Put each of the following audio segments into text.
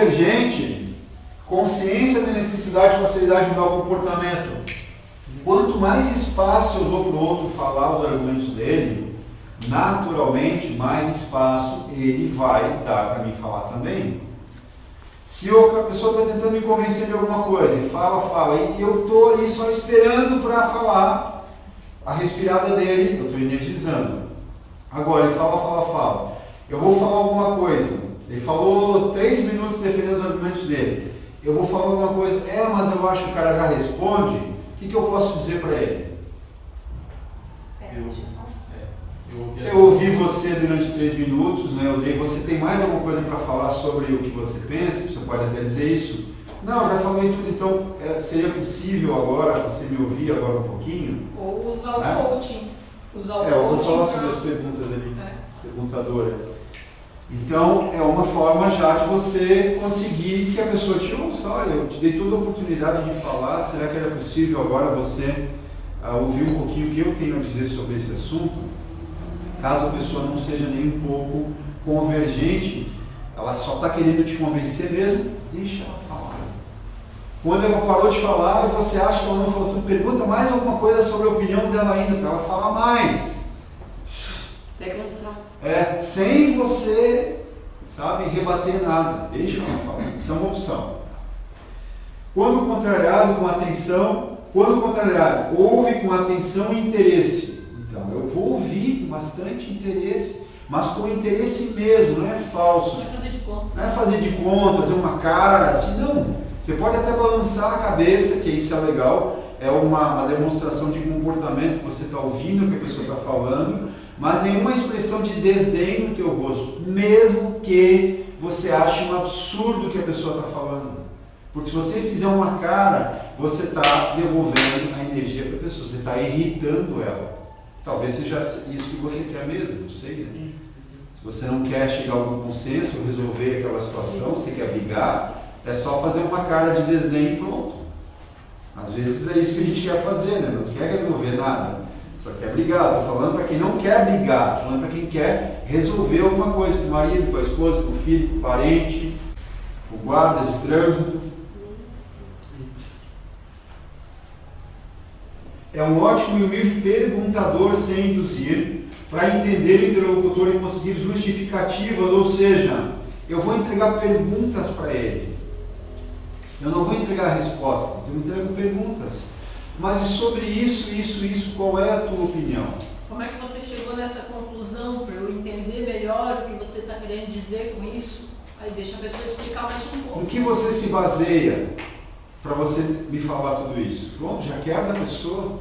convergente, consciência da necessidade e facilidade de mudar o comportamento. Quanto mais espaço eu dou para o outro falar os argumentos dele, naturalmente, mais espaço ele vai dar para mim falar também. Se a pessoa está tentando me convencer de alguma coisa, e fala, e eu estou ali só esperando para falar, a respirada dele, eu estou energizando. Agora, ele fala. Eu vou falar alguma coisa. Ele falou 3 minutos defendendo os argumentos dele. Eu vou falar alguma coisa. Mas eu acho que o cara já responde. O que eu posso dizer para ele? Eu ouvi você durante 3 minutos, né? Você tem mais alguma coisa para falar sobre o que você pensa? Você pode até dizer isso. Não, já falei tudo, então seria possível agora você me ouvir agora um pouquinho? Ou usar o coaching. Eu vou falar sobre as perguntas ali, perguntadora. Então, é uma forma já de você conseguir que a pessoa te ouça. Olha, eu te dei toda a oportunidade de falar, será que era possível agora você ouvir um pouquinho o que eu tenho a dizer sobre esse assunto? Caso a pessoa não seja nem um pouco convergente, ela só está querendo te convencer mesmo, deixa ela falar. Quando ela parou de falar e você acha que ela não falou tudo, pergunta mais alguma coisa sobre a opinião dela ainda, para ela falar mais. Até cansar. Sem você, rebater nada. Deixa ela falar. Isso é uma opção. Quando contrariado com atenção, ouve com atenção e interesse. Então, eu vou ouvir com bastante interesse, mas com interesse mesmo, não é falso. Não é fazer de conta. Não é fazer de conta, fazer uma cara assim, não. Você pode até balançar a cabeça, que isso é legal, é uma demonstração de comportamento que você está ouvindo o que a pessoa está falando, mas nenhuma expressão de desdém no teu rosto, mesmo que você ache um absurdo o que a pessoa está falando. Porque se você fizer uma cara, você está devolvendo a energia para a pessoa, você está irritando ela. Talvez seja isso que você quer mesmo, não sei, né? Se você não quer chegar a algum consenso, resolver aquela situação, você quer brigar, é só fazer uma cara de desdém e pronto. Às vezes é isso que a gente quer fazer, né? Não quer resolver nada, só quer brigar. Estou falando para quem não quer brigar, estou falando para quem quer resolver alguma coisa, com o marido, com a esposa, com o filho, com o parente, com o guarda de trânsito. É um ótimo e humilde perguntador sem induzir, para entender o interlocutor e conseguir justificativas, ou seja, eu vou entregar perguntas para ele. Eu não vou entregar respostas, eu entrego perguntas. Mas sobre isso, qual é a tua opinião? Como é que você chegou nessa conclusão, para eu entender melhor o que você está querendo dizer com isso? Aí deixa a pessoa explicar mais um pouco. No que você se baseia para você me falar tudo isso? Pronto, já quebra a pessoa.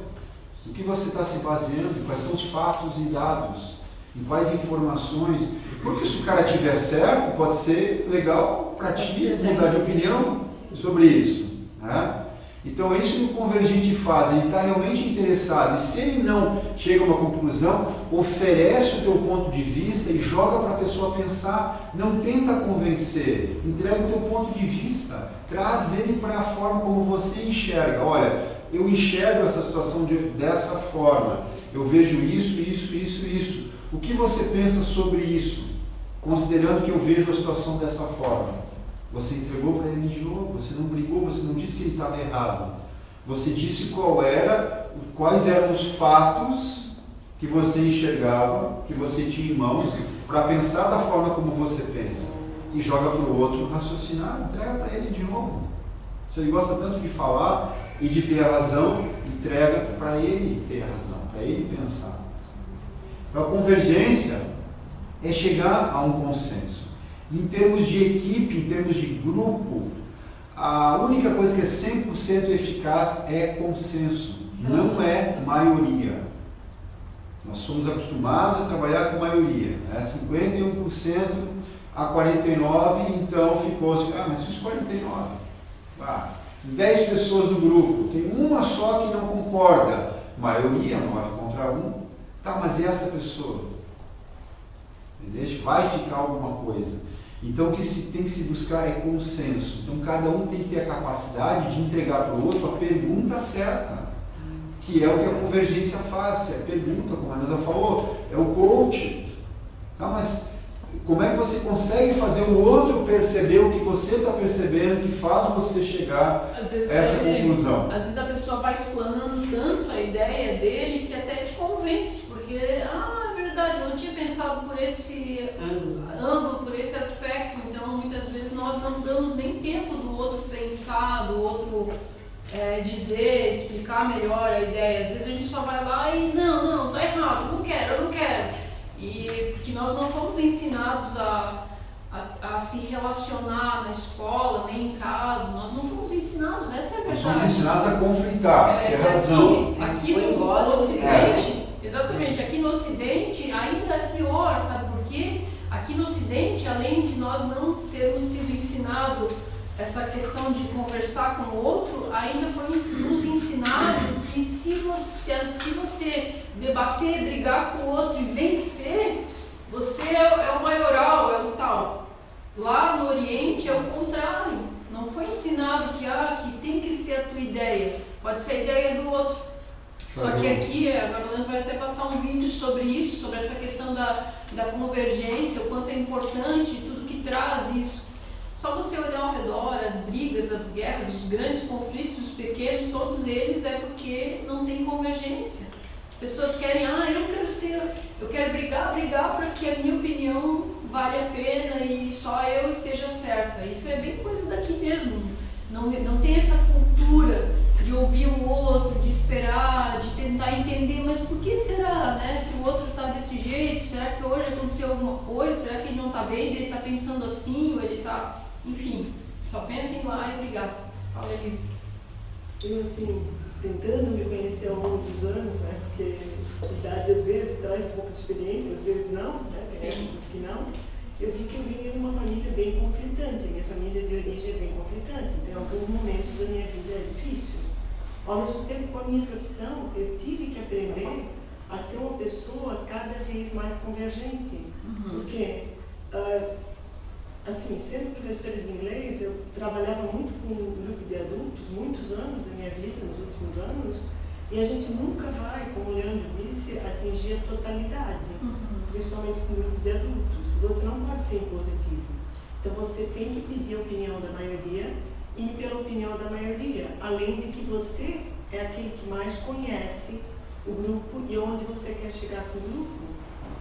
No que você está se baseando? Quais são os fatos e dados? Em quais informações? Porque se o cara tiver certo, pode ser legal para ti mudar de opinião sobre isso. Né? Então é isso que o convergente faz, ele está realmente interessado. E se ele não chega a uma conclusão, oferece o teu ponto de vista e joga para a pessoa pensar. Não tenta convencer, entrega o teu ponto de vista, traz ele para a forma como você enxerga. Olha, eu enxergo essa situação dessa forma, eu vejo isso. O que você pensa sobre isso? Considerando que eu vejo a situação dessa forma. Você entregou para ele de novo, você não brigou, você não disse que ele estava errado. Você disse quais eram os fatos que você enxergava, que você tinha em mãos, para pensar da forma como você pensa. E joga para o outro raciocinar, entrega para ele de novo. Se ele gosta tanto de falar e de ter a razão, entrega para ele ter a razão, para ele pensar. Então a convergência é chegar a um consenso. Em termos de equipe, em termos de grupo, a única coisa que é 100% eficaz é consenso, não é maioria. Nós somos acostumados a trabalhar com maioria, né? 51% a 49%, então ficou assim, mas isso 49%. 10 pessoas no grupo, tem uma só que não concorda, maioria, 9 contra 1, tá, mas e essa pessoa? Entendeu? Vai ficar alguma coisa. Então o que tem que se buscar é consenso. Então cada um tem que ter a capacidade de entregar para o outro a pergunta certa, que é o que a convergência faz. É pergunta, como a Nanda falou, é o coach. Tá, mas como é que você consegue fazer o outro perceber o que você está percebendo, que faz você chegar a essa conclusão? Às vezes a pessoa vai explanando tanto a ideia dele que até te convence, porque, é verdade, eu não tinha pensado por esse ângulo, por esse aspecto, então muitas vezes nós não damos nem tempo do outro pensar, do outro dizer, explicar melhor a ideia. Às vezes a gente só vai lá e, não, tá errado, eu não quero. E porque nós não fomos ensinados a se relacionar na escola, nem em casa, nós não fomos ensinados, essa é a verdade. Nós somos ensinados a conflitar, ter razão. Aqui no Ocidente, exatamente, aqui no Ocidente ainda é pior, sabe por quê? Aqui no Ocidente, além de nós não termos sido ensinados essa questão de conversar com o outro, ainda foi nos ensinado que se você debater, brigar com o outro e vencer, você é o maioral, é o tal. Lá no Oriente é o contrário. Não foi ensinado que tem que ser a tua ideia, pode ser a ideia do outro. Só que aqui, agora o Leandro vai até passar um vídeo sobre isso, sobre essa questão da convergência, o quanto é importante, tudo que traz isso. Só você olhar ao redor, as brigas, as guerras, os grandes conflitos, os pequenos, todos eles é porque não tem convergência. As pessoas querem, eu quero brigar para que a minha opinião vale a pena e só eu esteja certa. Isso é bem coisa daqui mesmo. Não tem essa cultura de ouvir o outro, de esperar, de tentar entender, mas por que será, né, que o outro está desse jeito? Será que hoje aconteceu alguma coisa? Será que ele não está bem? Ele está pensando assim ou ele está... Enfim, só pensem lá e brigar. Fala, Elise. Eu, assim, tentando me conhecer ao longo dos anos, né, porque a idade às vezes traz um pouco de experiência, às vezes não, né, tem épocas que não. Eu vi que eu vinha de uma família bem conflitante, a minha família de origem é bem conflitante, então em alguns momentos da minha vida é difícil. Ao mesmo tempo, com a minha profissão, eu tive que aprender a ser uma pessoa cada vez mais convergente, porque, assim, sendo professora de inglês, eu trabalhava muito com um grupo de adultos, muitos anos da minha vida, nos últimos anos, e a gente nunca vai, como o Leandro disse, atingir a totalidade, principalmente com um grupo de adultos. Você não pode ser impositivo. Então você tem que pedir a opinião da maioria e ir pela opinião da maioria, além de que você é aquele que mais conhece o grupo e onde você quer chegar com o grupo.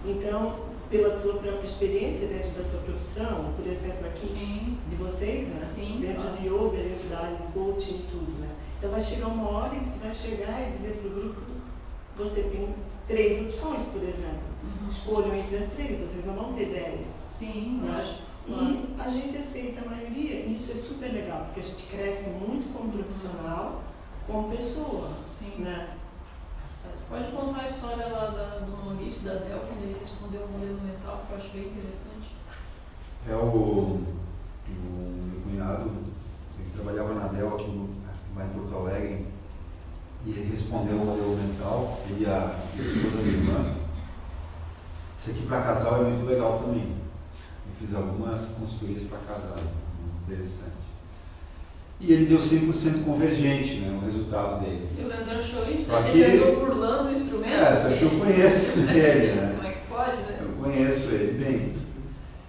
Então, pela tua própria experiência dentro da tua profissão, por exemplo aqui de vocês, né? Dentro de yoga, dentro da área de coaching e tudo, né? Então vai chegar uma hora em que tu vai chegar e dizer para o grupo, você tem 3 opções, por exemplo. Escolham entre as 3, vocês não vão ter 10. Sim, né? E a gente aceita a maioria, e isso é super legal, porque a gente cresce muito como profissional, como pessoa. Né? Você pode contar a história lá do Maurício, da Del, quando ele respondeu o modelo mental, que eu acho bem interessante. O meu cunhado, ele trabalhava na Del aqui lá em Porto Alegre, e ele respondeu o modelo mental, ele e a esposa da minha irmã. Isso aqui para casal é muito legal também. Eu fiz algumas consultorias para casal, muito interessante. E ele deu 100% convergente, né, o resultado dele. E o Leandro achou isso? Ele andou burlando o instrumento? Só que eu conheço ele, né? Como é que pode, né? Eu conheço ele bem.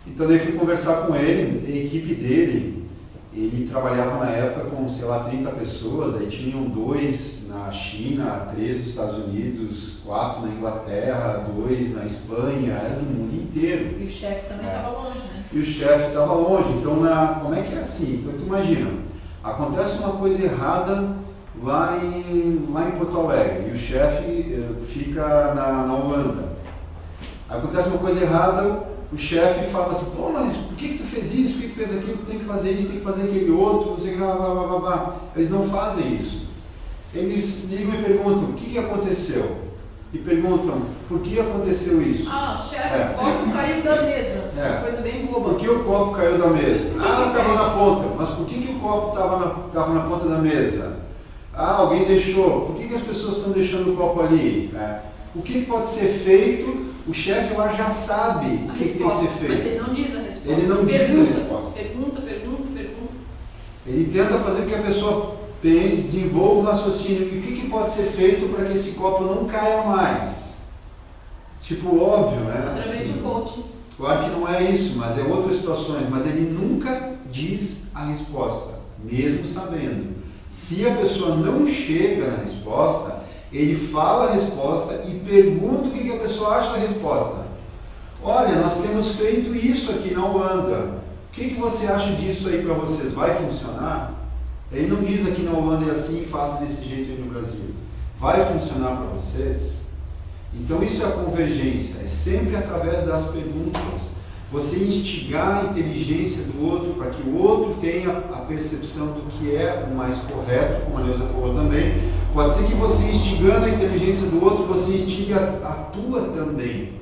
Então daí fui conversar com ele, a equipe dele, ele trabalhava na época com, sei lá, 30 pessoas, aí tinham 2 na China, 3 nos Estados Unidos, 4 na Inglaterra, 2 na Espanha, era do mundo inteiro. E o chefe também estava longe, né? E o chefe estava longe, então como é que é assim? Então tu imagina, acontece uma coisa errada lá em Porto Alegre, e o chefe fica na Holanda. Acontece uma coisa errada, o chefe fala assim, pô, mas por que tu fez isso, por que tu fez aquilo, tu tem que fazer isso, tem que fazer aquele outro, não sei o que, blá, blá, blá, blá. Eles não fazem isso. Eles ligam e perguntam, o que aconteceu? E perguntam, por que aconteceu isso? Chefe, o copo caiu da mesa. Uma coisa bem boba. Por que o copo caiu da mesa? Estava na ponta. Mas por que o copo estava na ponta da mesa? Alguém deixou. Por que as pessoas estão deixando o copo ali? O que pode ser feito? O chefe lá já sabe o que tem que ser feito. Mas ele não diz a resposta. Ele não diz a resposta. Pergunta. Ele tenta fazer com que a pessoa pense, desenvolva o raciocínio. E o que pode ser feito para que esse copo não caia mais? Tipo, óbvio, né? Através do coaching. Claro que não é isso, mas é outras situações. Mas ele nunca diz a resposta, mesmo sabendo. Se a pessoa não chega na resposta, ele fala a resposta e pergunta o que a pessoa acha da resposta. Olha, nós temos feito isso aqui na Holanda. O que você acha disso aí para vocês? Vai funcionar? Ele não diz aqui na Holanda é assim, faça desse jeito aí no Brasil. Vai funcionar para vocês? Então isso é a convergência, é sempre através das perguntas. Você instigar a inteligência do outro para que o outro tenha a percepção do que é o mais correto, como a Neuza falou também. Pode ser que você instigando a inteligência do outro, você instigue a tua também.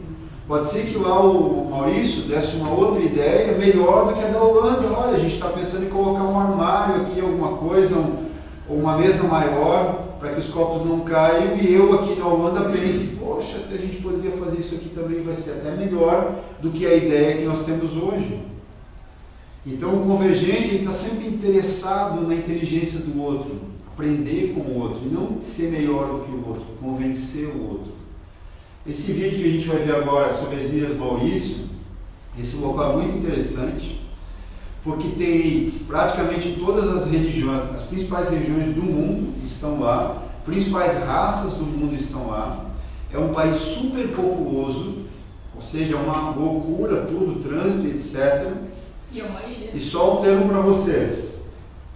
Pode ser que lá o Maurício desse uma outra ideia melhor do que a da Holanda. Olha, a gente está pensando em colocar um armário aqui, alguma coisa, ou uma mesa maior, para que os copos não caiam, e eu aqui na Holanda pense, poxa, a gente poderia fazer isso aqui também, vai ser até melhor do que a ideia que nós temos hoje. Então o convergente está sempre interessado na inteligência do outro, aprender com o outro, e não ser melhor do que o outro, convencer o outro. Esse vídeo que a gente vai ver agora sobre as Ilhas Maurício, esse local é muito interessante, porque tem praticamente todas as religiões, as principais regiões do mundo estão lá, principais raças do mundo estão lá. É um país super populoso, ou seja, é uma loucura tudo, trânsito, etc. E é uma ilha. E só um termo para vocês,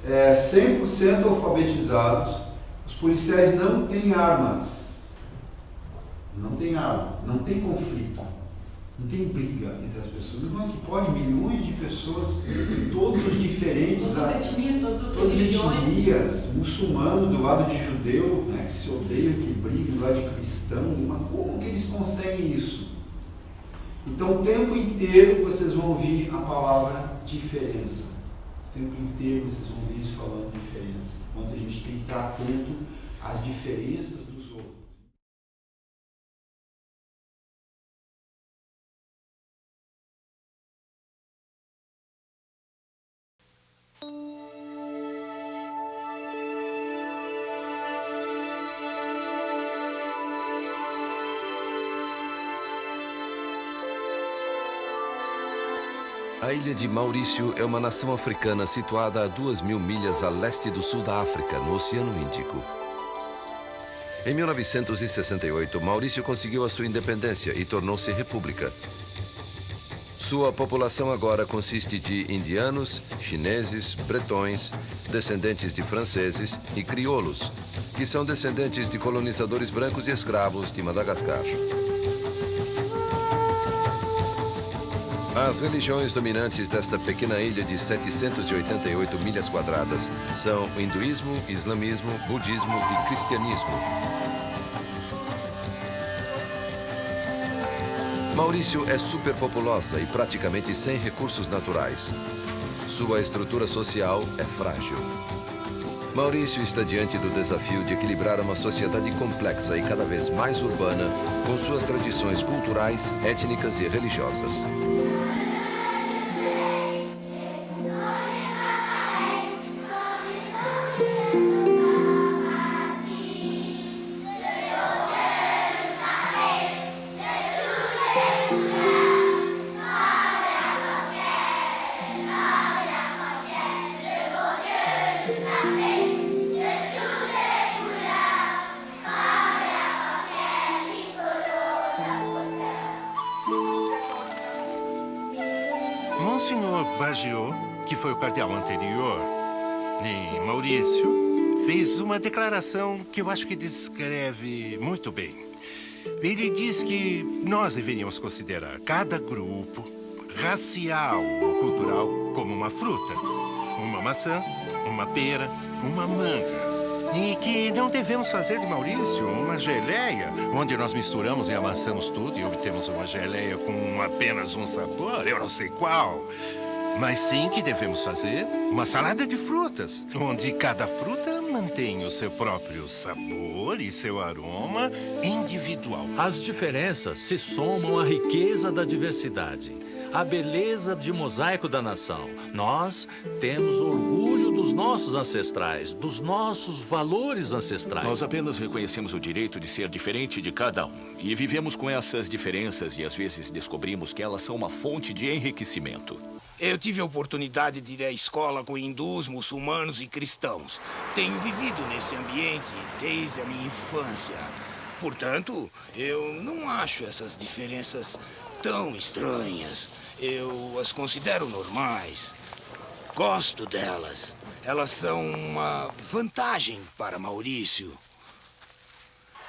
100% alfabetizados, os policiais não têm armas. Não tem arma, não tem conflito, não tem briga entre as pessoas. Não é que pode milhões de pessoas, todos diferentes, todas as etnias, todas as todas religiões, etnias, muçulmano do lado de judeu, né, que se odeiam, que brigam do lado de cristão, mas como que eles conseguem isso? Então o tempo inteiro vocês vão ouvir a palavra diferença. O tempo inteiro vocês vão ouvir isso falando diferença. Enquanto a gente tem que estar atento às diferenças dos outros. A ilha de Maurício é uma nação africana situada a 2.000 milhas a leste do sul da África, no Oceano Índico. Em 1968, Maurício conseguiu a sua independência e tornou-se república. Sua população agora consiste de indianos, chineses, bretões, descendentes de franceses e crioulos, que são descendentes de colonizadores brancos e escravos de Madagascar. As religiões dominantes desta pequena ilha de 788 milhas quadradas são o hinduísmo, islamismo, budismo e cristianismo. Maurício é superpopulosa e praticamente sem recursos naturais. Sua estrutura social é frágil. Maurício está diante do desafio de equilibrar uma sociedade complexa e cada vez mais urbana com suas tradições culturais, étnicas e religiosas. Monsenhor Baggio, que foi o cardeal anterior, em Maurício, fez uma declaração que eu acho que descreve muito bem. Ele diz que nós deveríamos considerar cada grupo racial ou cultural como uma fruta. Uma maçã, uma pera, uma manga. E que não devemos fazer de Maurício uma geleia, onde nós misturamos e amassamos tudo e obtemos uma geleia com apenas um sabor, eu não sei qual. Mas sim que devemos fazer uma salada de frutas, onde cada fruta mantém o seu próprio sabor e seu aroma individual. As diferenças se somam à riqueza da diversidade. a beleza de mosaico da nação. Nós temos orgulho dos nossos ancestrais, dos nossos valores ancestrais. Nós apenas reconhecemos o direito de ser diferente de cada um. E vivemos com essas diferenças e às vezes descobrimos que elas são uma fonte de enriquecimento. Eu tive a oportunidade de ir à escola com hindus, muçulmanos e cristãos. Tenho vivido nesse ambiente desde a minha infância. Portanto, eu não acho essas diferenças tão estranhas. Eu as considero normais. Gosto delas. Elas são uma vantagem para Maurício.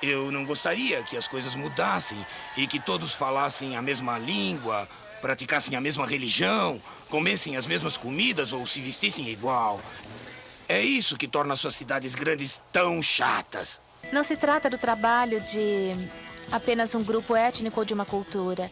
Eu não gostaria que as coisas mudassem e que todos falassem a mesma língua, praticassem a mesma religião, comessem as mesmas comidas ou se vestissem igual. É isso que torna suas cidades grandes tão chatas. Não se trata do trabalho de apenas um grupo étnico ou de uma cultura.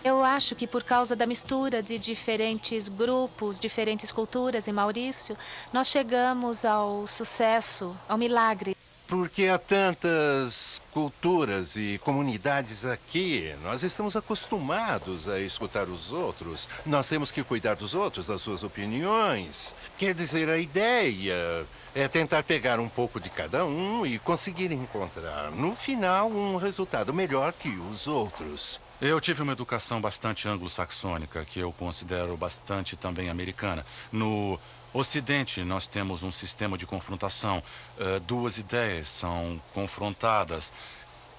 Eu acho que por causa da mistura de diferentes grupos, diferentes culturas em Maurício, nós chegamos ao sucesso, ao milagre. Porque há tantas culturas e comunidades aqui, nós estamos acostumados a escutar os outros. Nós temos que cuidar dos outros, das suas opiniões. Quer dizer, a ideia é tentar pegar um pouco de cada um e conseguir encontrar, no final, um resultado melhor que os outros. Eu tive uma educação bastante anglo-saxônica, que eu considero bastante também americana. No Ocidente, nós temos um sistema de confrontação. Duas ideias são confrontadas,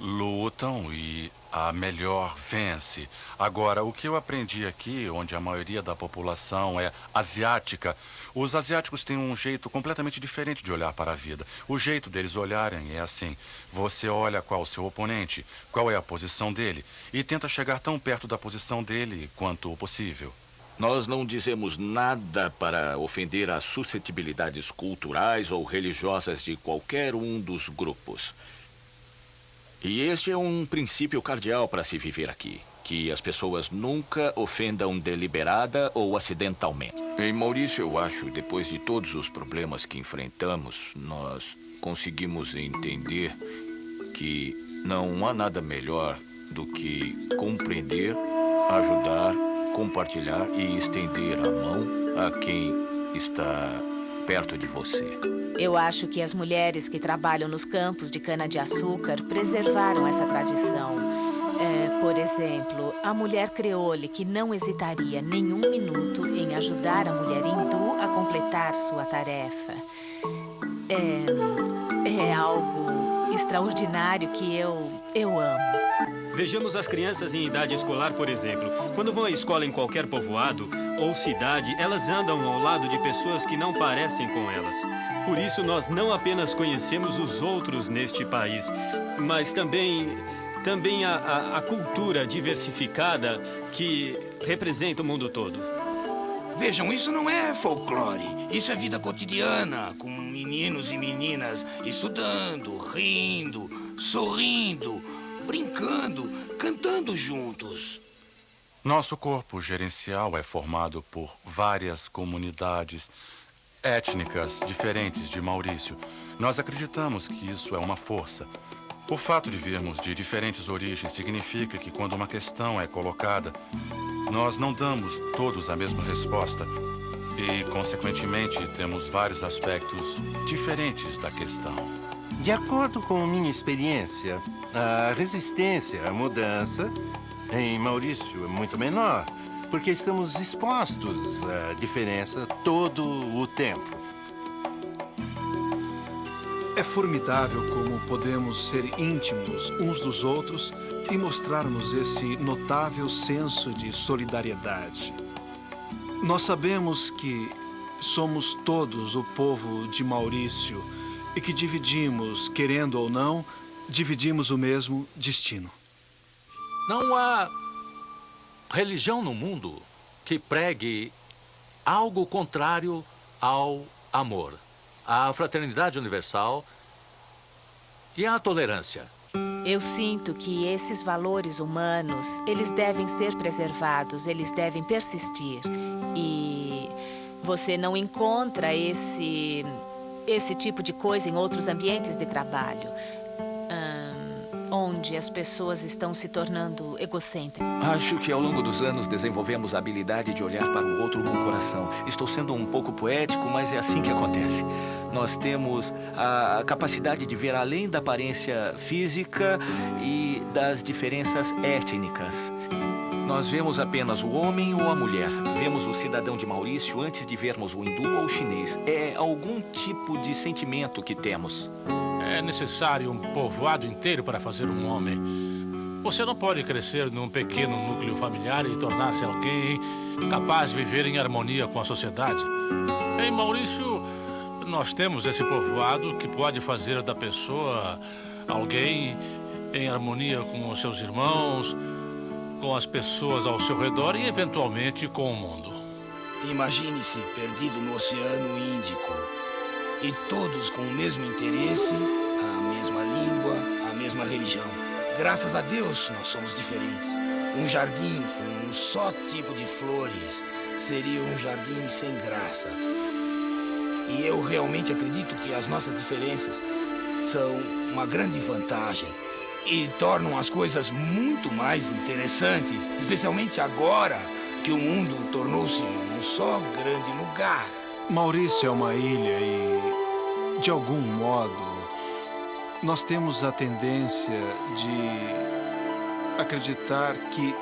lutam e a melhor vence. Agora, o que eu aprendi aqui, onde a maioria da população é asiática, os asiáticos têm um jeito completamente diferente de olhar para a vida. O jeito deles olharem é assim: você olha qual o seu oponente, qual é a posição dele, e tenta chegar tão perto da posição dele quanto possível. Nós não dizemos nada para ofender as suscetibilidades culturais ou religiosas de qualquer um dos grupos. E este é um princípio cardeal para se viver aqui, que as pessoas nunca ofendam deliberada ou acidentalmente. Em Maurício, eu acho, depois de todos os problemas que enfrentamos, nós conseguimos entender que não há nada melhor do que compreender, ajudar, compartilhar e estender a mão a quem está perto de você. Eu acho que as mulheres que trabalham nos campos de cana-de-açúcar preservaram essa tradição. Por exemplo, a mulher creole que não hesitaria nenhum minuto em ajudar a mulher hindu a completar sua tarefa. É algo extraordinário que eu amo. Vejamos as crianças em idade escolar, por exemplo. Quando vão à escola em qualquer povoado ou cidade, elas andam ao lado de pessoas que não parecem com elas. Por isso, nós não apenas conhecemos os outros neste país, mas também a cultura diversificada que representa o mundo todo. Vejam, isso não é folclore. Isso é vida cotidiana, com meninos e meninas estudando, rindo, sorrindo, brincando, cantando juntos. Nosso corpo gerencial é formado por várias comunidades étnicas diferentes de Maurício. Nós acreditamos que isso é uma força. O fato de virmos de diferentes origens significa que quando uma questão é colocada, nós não damos todos a mesma resposta e, consequentemente, temos vários aspectos diferentes da questão. De acordo com minha experiência, a resistência à mudança em Maurício é muito menor, porque estamos expostos à diferença todo o tempo. É formidável como podemos ser íntimos uns dos outros e mostrarmos esse notável senso de solidariedade. Nós sabemos que somos todos o povo de Maurício e que dividimos, querendo ou não, dividimos o mesmo destino. Não há religião no mundo que pregue algo contrário ao amor, à fraternidade universal e à tolerância. Eu sinto que esses valores humanos, eles devem ser preservados, eles devem persistir. E você não encontra esse tipo de coisa em outros ambientes de trabalho. onde as pessoas estão se tornando egocêntricas? Acho que ao longo dos anos desenvolvemos a habilidade de olhar para o outro com o coração. Estou sendo um pouco poético, mas é assim que acontece. Nós temos a capacidade de ver além da aparência física e das diferenças étnicas. Nós vemos apenas o homem ou a mulher. Vemos o cidadão de Maurício antes de vermos o hindu ou o chinês. É algum tipo de sentimento que temos. É necessário um povoado inteiro para fazer um homem. Você não pode crescer num pequeno núcleo familiar e tornar-se alguém capaz de viver em harmonia com a sociedade. Em Maurício, nós temos esse povoado que pode fazer da pessoa alguém em harmonia com os seus irmãos, com as pessoas ao seu redor e, eventualmente, com o mundo. Imagine-se perdido no Oceano Índico e todos com o mesmo interesse, a mesma língua, a mesma religião. Graças a Deus, nós somos diferentes. Um jardim com um só tipo de flores seria um jardim sem graça. E eu realmente acredito que as nossas diferenças são uma grande vantagem e tornam as coisas muito mais interessantes, especialmente agora que o mundo tornou-se um só grande lugar. Maurício é uma ilha e, de algum modo, nós temos a tendência de acreditar que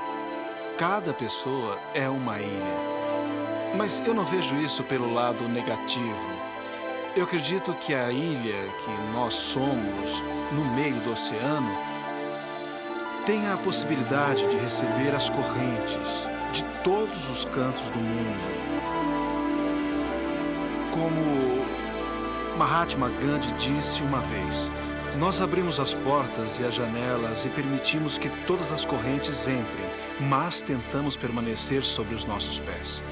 cada pessoa é uma ilha. Mas eu não vejo isso pelo lado negativo. Eu acredito que a ilha que nós somos, no meio do oceano, tem a possibilidade de receber as correntes de todos os cantos do mundo. Como Mahatma Gandhi disse uma vez, nós abrimos as portas e as janelas e permitimos que todas as correntes entrem, mas tentamos permanecer sobre os nossos pés.